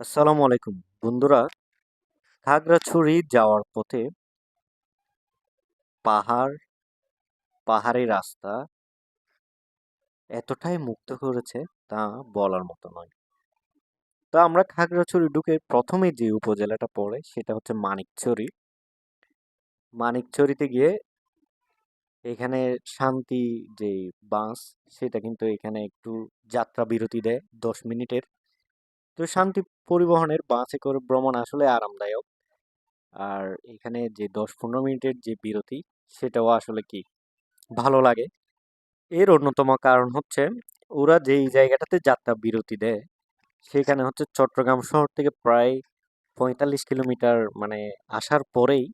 আসসালামু আলাইকুম বন্ধুরা। খাগড়াছড়ি যাওয়ার পথে পাহাড়, পাহাড়ি রাস্তা এতটাই মুগ্ধ করেছে তা বলার মতো নয়। তো আমরা খাগড়াছড়ি ঢুকে প্রথমে যে উপজেলাটা পড়ে সেটা হচ্ছে মানিকছড়ি। মানিকছড়িতে গিয়ে এখানে শান্তি যে বাস, সেটা কিন্তু এখানে একটু যাত্রা বিরতি দেয় 10 মিনিটের। তো শান্তি পরিবহনের বাসে করে ভ্রমণ আসলে আরামদায়ক। আর এখানে যে 10-15 মিনিটের যে বিরতি, সেটাও আসলে কি ভালো লাগে। এর অন্যতম কারণ হচ্ছে ওরা যেই জায়গাটাতে যাত্রা বিরতি দেয় সেখানে হচ্ছে চট্টগ্রাম শহর থেকে প্রায় 45 কিলোমিটার, মানে আসার পরেই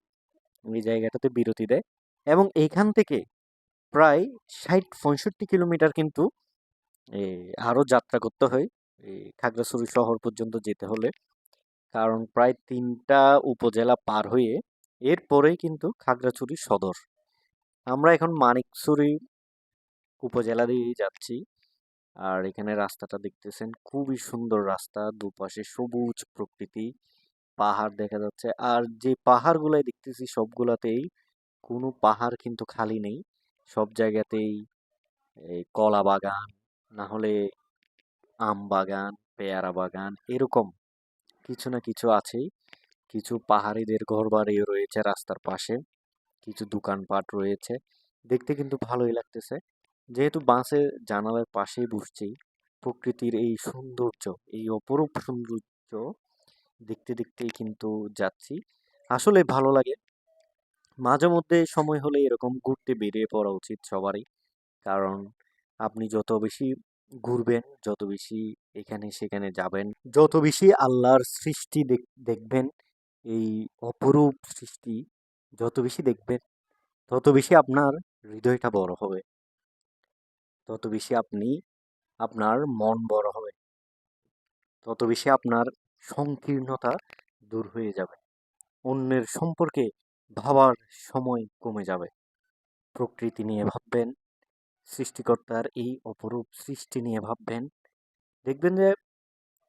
এই জায়গাটাতে বিরতি দেয়। এবং এইখান থেকে প্রায় 60-65 কিলোমিটার কিন্তু আরো যাত্রা করতে হয় এই খাগড়াছড়ি শহর পর্যন্ত যেতে হলে। কারণ প্রায় 3টা উপজেলা পার হয়ে এরপরেই কিন্তু খাগড়াছড়ি সদর। আমরা এখন মানিকছড়ি উপজেলা দিয়েই যাচ্ছি। আর এখানে রাস্তাটা দেখতেছেন, খুবই সুন্দর রাস্তা, দুপাশে সবুজ প্রকৃতি, পাহাড় দেখা যাচ্ছে। আর যে পাহাড়গুলাই দেখতেছি সবগুলাতেই কোনো পাহাড় কিন্তু খালি নেই। সব জায়গাতেই এই কলা বাগান, না হলে আম বাগান, পেয়ারা বাগান, এরকম কিছু না কিছু আছেই। কিছু পাহাড়িদের ঘরবাড়িও রয়েছে রাস্তার পাশে, কিছু দোকানপাট রয়েছে। দেখতে কিন্তু ভালোই লাগতেছে। যেহেতু বাসের জানালার পাশেই বসছি, প্রকৃতির এই সৌন্দর্য, এই অপরূপ সৌন্দর্য দেখতে দেখতেই কিন্তু যাচ্ছি। আসলে ভালো লাগে। মাঝে মধ্যে সময় হলে এরকম ঘুরতে বেরিয়ে পড়া উচিত সবারই। কারণ আপনি যত বেশি ঘুরবেন, যত বেশি এখানে সেখানে যাবেন, যত বেশি আল্লাহর সৃষ্টি দেখবেন, এই অপরূপ সৃষ্টি যত বেশি দেখবেন, তত বেশি আপনার হৃদয়টা বড় হবে, তত বেশি আপনার মন বড় হবে, তত বেশি আপনার সংকীর্ণতা দূর হয়ে যাবে। অন্যের সম্পর্কে ভাবার সময় কমে যাবে। প্রকৃতি নিয়ে ভাববেন, সৃষ্টিকর্তার এই অপরূপ সৃষ্টি নিয়ে ভাববেন। দেখবেন যে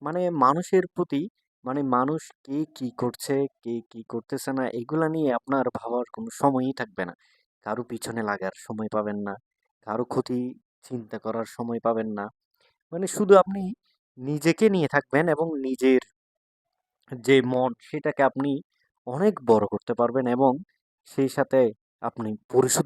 মানে মানুষের প্রতি, মানে মানুষ কে কি করছে, কে কি করতেছে না, এগুলা নিয়ে আপনার ভাবার কোনো সময়ই থাকবে না। কারো পিছনে লাগার সময় পাবেন না, কারো ক্ষতি চিন্তা করার সময় পাবেন না। মানে শুধু আপনি নিজেকে নিয়ে থাকবেন এবং নিজের যে মন সেটাকে আপনি অনেক বড় করতে পারবেন, এবং সেই সাথে আপনি পরিশুদ্ধ